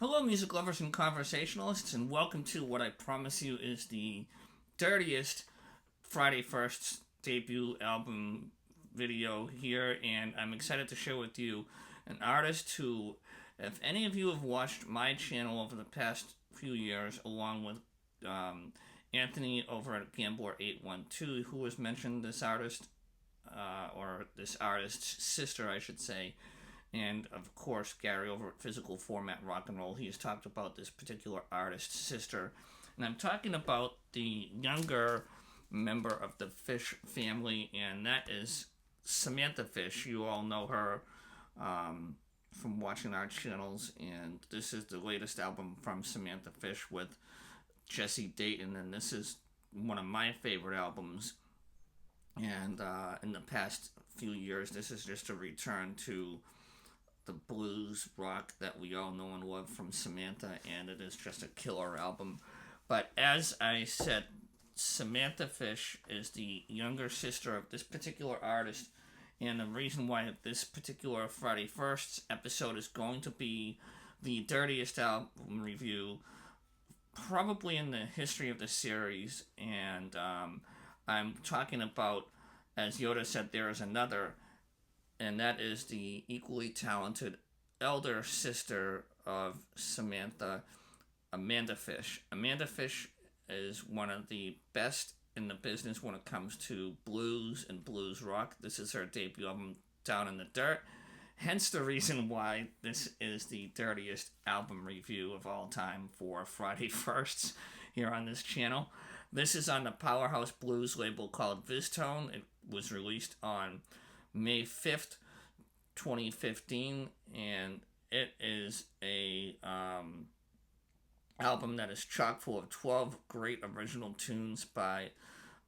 Hello, music lovers and conversationalists, and welcome to what I promise you is the dirtiest Friday Firsts debut album video here. And I'm excited to share with you an artist who, if any of you have watched my channel over the past few years, along with um, Anthony over at Gambler812, who has mentioned this artist, or this artist's sister, I should say, and of course Gary over at Physical Format Rock and Roll. He's talked about this particular artist's sister, and I'm talking about the younger member of the Fish family, and that is Samantha Fish. You all know her from watching our channels, and this is the latest album from Samantha Fish with Jesse Dayton, and this is one of my favorite albums. And in the past few years, this is just a return to the blues rock that we all know and love from Samantha, and it is just a killer album. But as I said, Samantha Fish is the younger sister of this particular artist, and the reason why this particular Friday Firsts episode is going to be the dirtiest album review probably in the history of the series, and I'm talking about, as Yoda said, there is another, and that is the equally talented elder sister of Samantha, Amanda Fish. Amanda Fish is one of the best in the business when it comes to blues and blues rock. This is her debut album, Down in the Dirt. Hence the reason why this is the dirtiest album review of all time for Friday Firsts here on this channel. This is on the Powerhouse Blues label called Viztone. It was released on May 5th, 2015, and it is a album that is chock full of 12 great original tunes by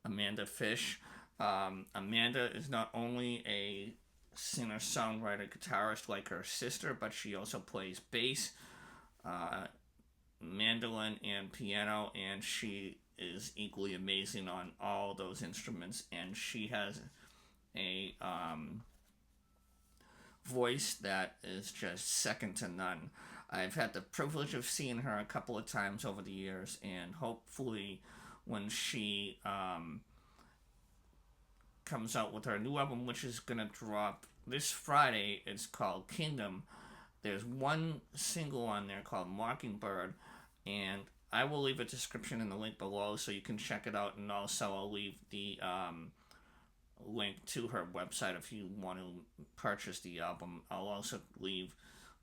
Amanda Fish. Amanda is not only a singer, songwriter, guitarist like her sister, but she also plays bass, mandolin, and piano, and she is equally amazing on all those instruments. And she has a voice that is just second to none. I've had the privilege of seeing her a couple of times over the years, and hopefully, when she comes out with her new album, which is gonna drop this Friday, it's called Kingdom. There's one single on there called Mockingbird, and I will leave a description in the link below so you can check it out, and also I'll leave the link to her website if you want to purchase the album. I'll also leave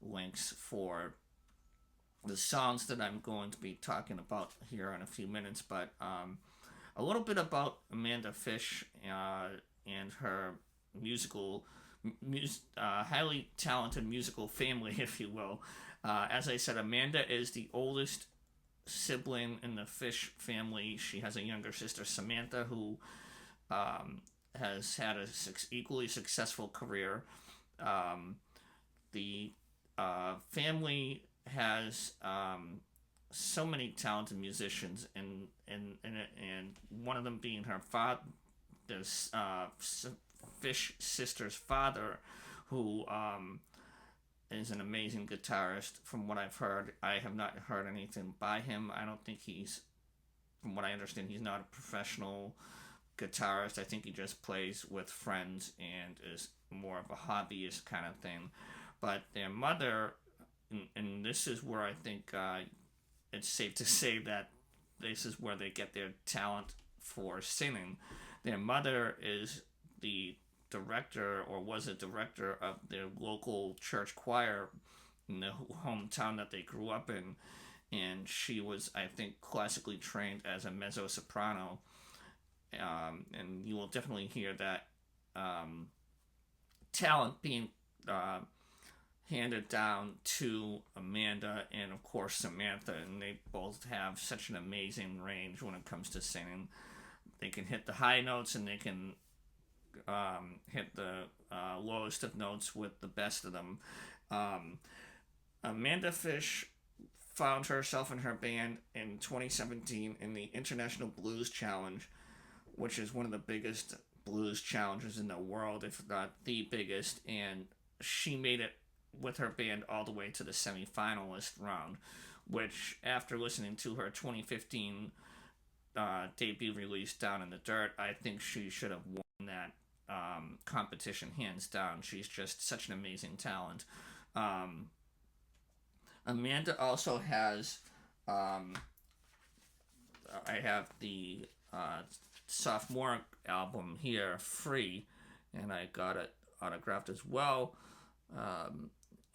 links for the songs that I'm going to be talking about here in a few minutes. But a little bit about Amanda Fish and her highly talented musical family, if you will. As I said, Amanda is the oldest sibling in the Fish family. She has a younger sister, Samantha, who has had a equally successful career. The family has so many talented musicians, and one of them being her father, this Fish sister's father, who is an amazing guitarist. From what I've heard, I have not heard anything by him. I don't think from what I understand, he's not a professional guitarist. I think he just plays with friends and is more of a hobbyist kind of thing. But their mother, and this is where I think it's safe to say that this is where they get their talent for singing. Their mother is the director, or was a director, of their local church choir in the hometown that they grew up in, and she was, I think, classically trained as a mezzo soprano. And you will definitely hear that talent being handed down to Amanda and, of course, Samantha, and they both have such an amazing range when it comes to singing. They can hit the high notes, and they can hit the lowest of notes with the best of them. Amanda Fish found herself and her band in 2017 in the International Blues Challenge, which is one of the biggest blues challenges in the world, if not the biggest, and she made it with her band all the way to the semifinalist round, which after listening to her 2015 debut release Down in the Dirt, I think she should have won that competition hands down. She's just such an amazing talent. Um, Amanda also has, um, I have the sophomore album here, Free, and I got it autographed as well. Um,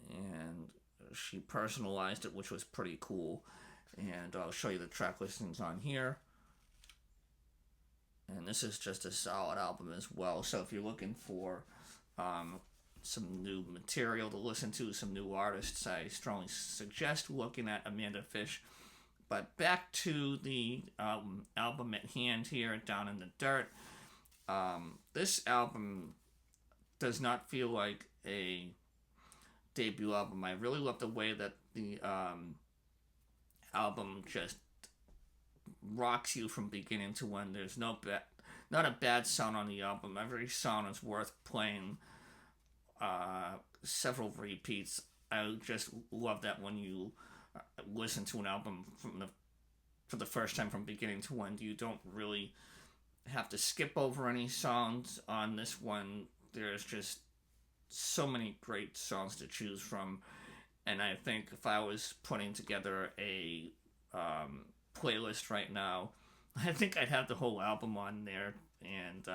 and she personalized it, which was pretty cool. And I'll show you the track listings on here. And this is just a solid album as well. So if you're looking for some new material to listen to, some new artists, I strongly suggest looking at Amanda Fish. But back to the album at hand here, Down in the Dirt. This album does not feel like a debut album. I really love the way that the album just rocks you from beginning to end. There's not a bad song on the album. Every song is worth playing. Several repeats. I just love that when you listen to an album for the first time from beginning to end, you don't really have to skip over any songs on this one. There's just so many great songs to choose from, and I think if I was putting together a playlist right now, I think I'd have the whole album on there, and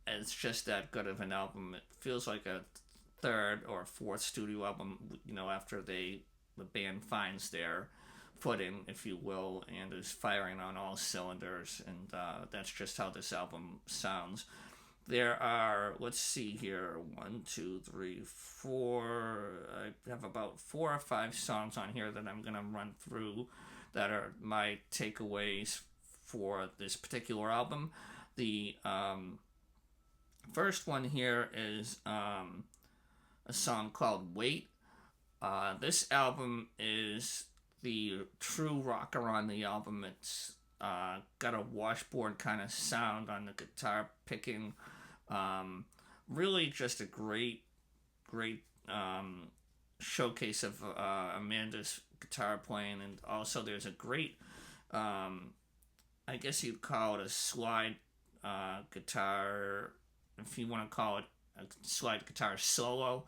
it's just that good of an album. It feels like a third or fourth studio album, after the band finds their footing, if you will, and is firing on all cylinders, and that's just how this album sounds. There are, let's see here, 1, 2, 3, 4. I have about 4 or 5 songs on here that I'm going to run through that are my takeaways for this particular album. The first one here is a song called Wait. This album is the true rocker on the album. It's got a washboard kind of sound on the guitar picking. Really just a great showcase of Amanda's guitar playing, and also there's a great, I guess you'd call it a slide guitar, if you want to call it a slide guitar solo,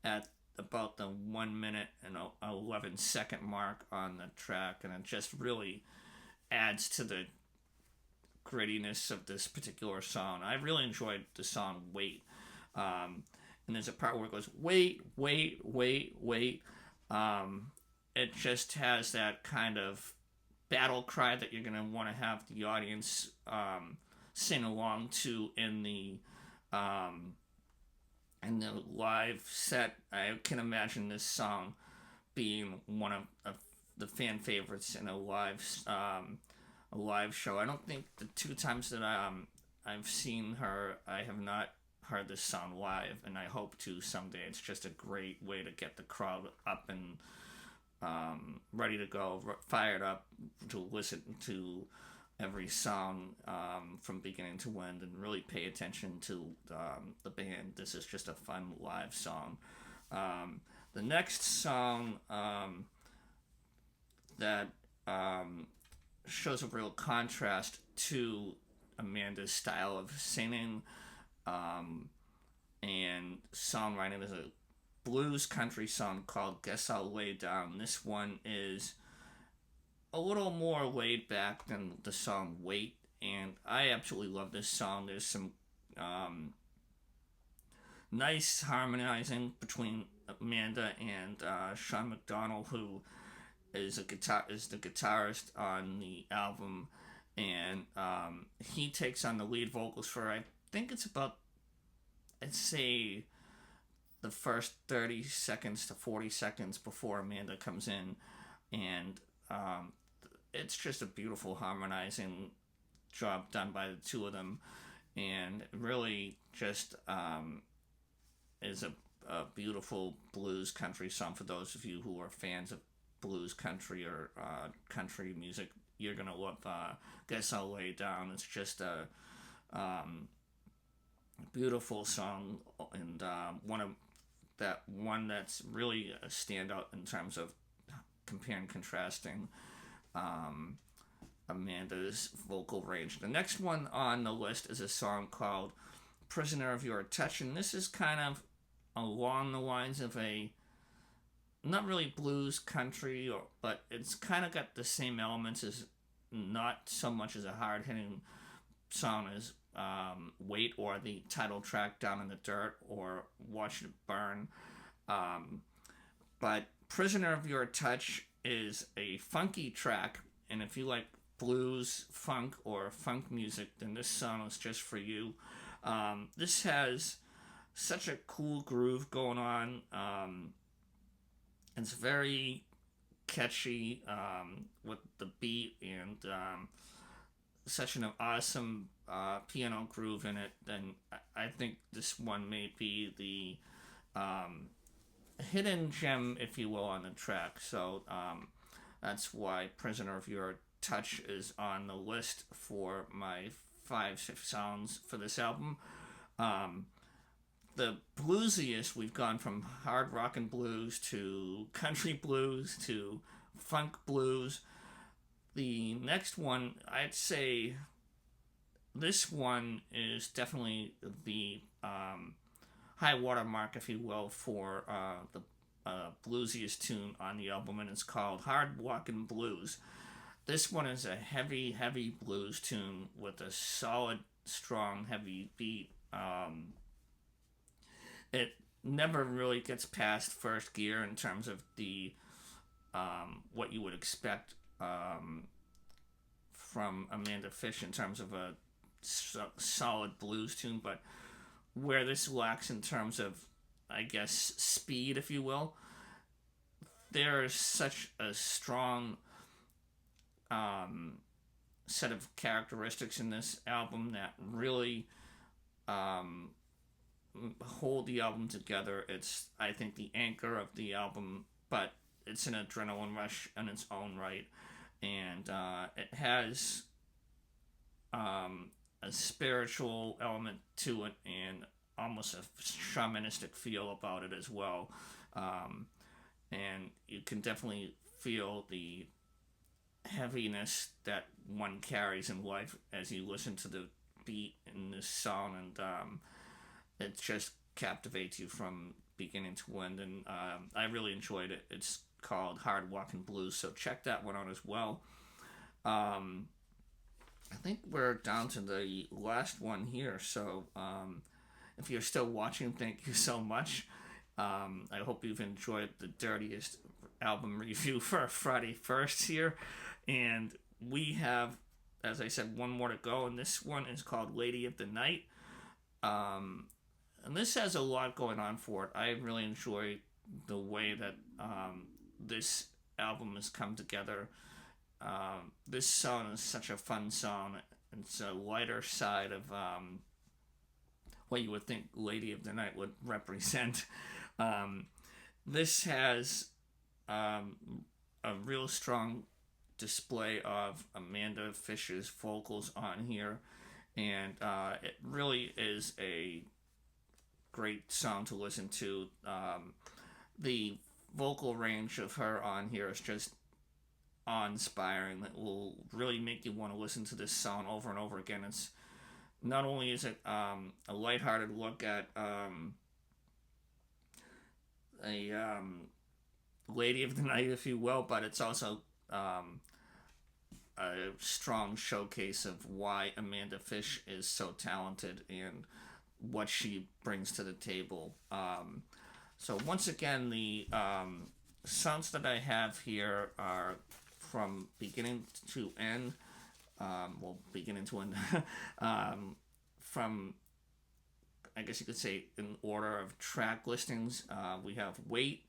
at about the 1 minute and 11 second mark on the track, and it just really adds to the grittiness of this particular song. I really enjoyed the song Wait. And there's a part where it goes, wait, wait, wait, wait. It just has that kind of battle cry that you're going to want to have the audience sing along to in the live set. I can imagine this song being one of the fan favorites in a live show. I don't think the 2 times that I've seen her, I have not heard this song live, and I hope to someday. It's just a great way to get the crowd up and ready to go, fired up to listen to every song from beginning to end, and really pay attention to the band. This is just a fun live song. The next song that shows a real contrast to Amanda's style of singing and songwriting is a blues country song called Guess I'll Lay Down. This one is a little more laid back than the song Wait, and I absolutely love this song. There's some nice harmonizing between Amanda and Sean McDonald, who is the guitarist on the album, and he takes on the lead vocals for, I think it's about, I'd say, the first 30 seconds to 40 seconds before Amanda comes in, and it's just a beautiful harmonizing job done by the two of them, and really just is a beautiful blues country song. For those of you who are fans of blues country or country music, you're gonna love Guess I'll Lay Down. It's just a beautiful song, and one of that one that's really a standout in terms of comparing and contrasting Amanda's vocal range. The next one on the list is a song called Prisoner of Your Touch, and this is kind of along the lines of a not really blues country, but it's kind of got the same elements as not so much as a hard hitting song as Wait or the title track Down in the Dirt or Watch It Burn. But Prisoner of Your Touch is a funky track, and if you like blues, funk, or funk music, then this song is just for you. This has such a cool groove going on. It's very catchy with the beat and such an awesome piano groove in it. Then I think this one may be the hidden gem, if you will, on the track. So that's why Prisoner of Your Touch is on the list for my 5 songs for this album. The bluesiest, we've gone from hard rock and blues to country blues to funk blues. The next one, I'd say this one is definitely the high water mark, if you will, for the bluesiest tune on the album, and it's called Hard Walkin' Blues. This one is a heavy, heavy blues tune with a solid, strong, heavy beat. It never really gets past first gear in terms of the what you would expect from Amanda Fish in terms of a solid blues tune, but where this lacks in terms of, I guess, speed, if you will, there is such a strong set of characteristics in this album that really hold the album together. It's, I think, the anchor of the album, but it's an adrenaline rush in its own right, and it has a spiritual element to it and almost a shamanistic feel about it as well. And you can definitely feel the heaviness that one carries in life as you listen to the beat in this song, and it just captivates you from beginning to end, and I really enjoyed it. It's called Hard Walkin' Blues, so check that one out as well. I think we're down to the last one here, so if you're still watching, thank you so much. I hope you've enjoyed the dirtiest album review for Friday Firsts here, and we have, as I said, one more to go, and this one is called Lady of the Night. And this has a lot going on for it. I really enjoy the way that this album has come together. This song is such a fun song. It's a lighter side of what you would think Lady of the Night would represent. This has a real strong display of Amanda Fish's vocals on here, and it really is a great song to listen to. The vocal range of her on here is just awe-inspiring. It will really make you want to listen to this song over and over again. It's not only is it a lighthearted look at a Lady of the Night, if you will, but it's also a strong showcase of why Amanda Fish is so talented and what she brings to the table. So once again, the songs that I have here are from beginning to end. Beginning to end. From, I guess you could say, in order of track listings, we have Wait,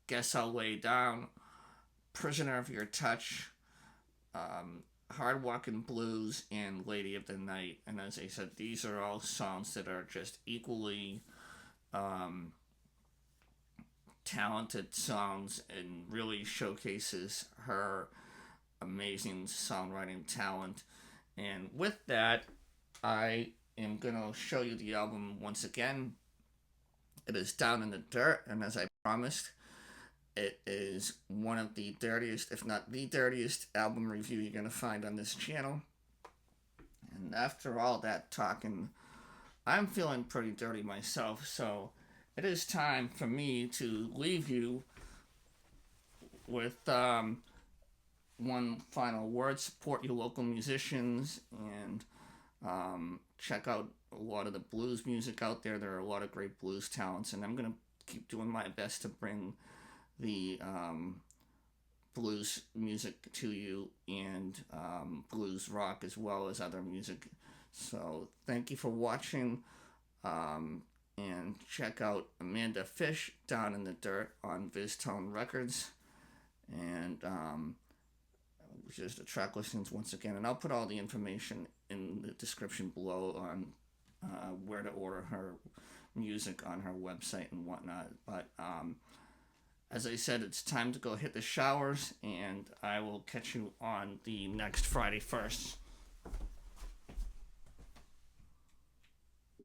Guess I'll Lay Down, Prisoner of Your Touch, Hard Walkin' Blues, and Lady of the Night. And as I said, these are all songs that are just equally talented songs and really showcases her amazing songwriting talent. And with that, I am going to show you the album once again. It is Down in the Dirt, and as I promised, it is one of the dirtiest, if not the dirtiest, album review you're going to find on this channel. And after all that talking, I'm feeling pretty dirty myself, so it is time for me to leave you with one final word. Support your local musicians and check out a lot of the blues music out there. There are a lot of great blues talents, and I'm going to keep doing my best to bring the blues music to you, and blues rock as well as other music. So thank you for watching, and check out Amanda Fish, Down in the Dirt, on VizTone Records, and just the track listings once again, and I'll put all the information in the description below on where to order her music on her website and whatnot. But as I said, it's time to go hit the showers, and I will catch you on the next Friday Firsts.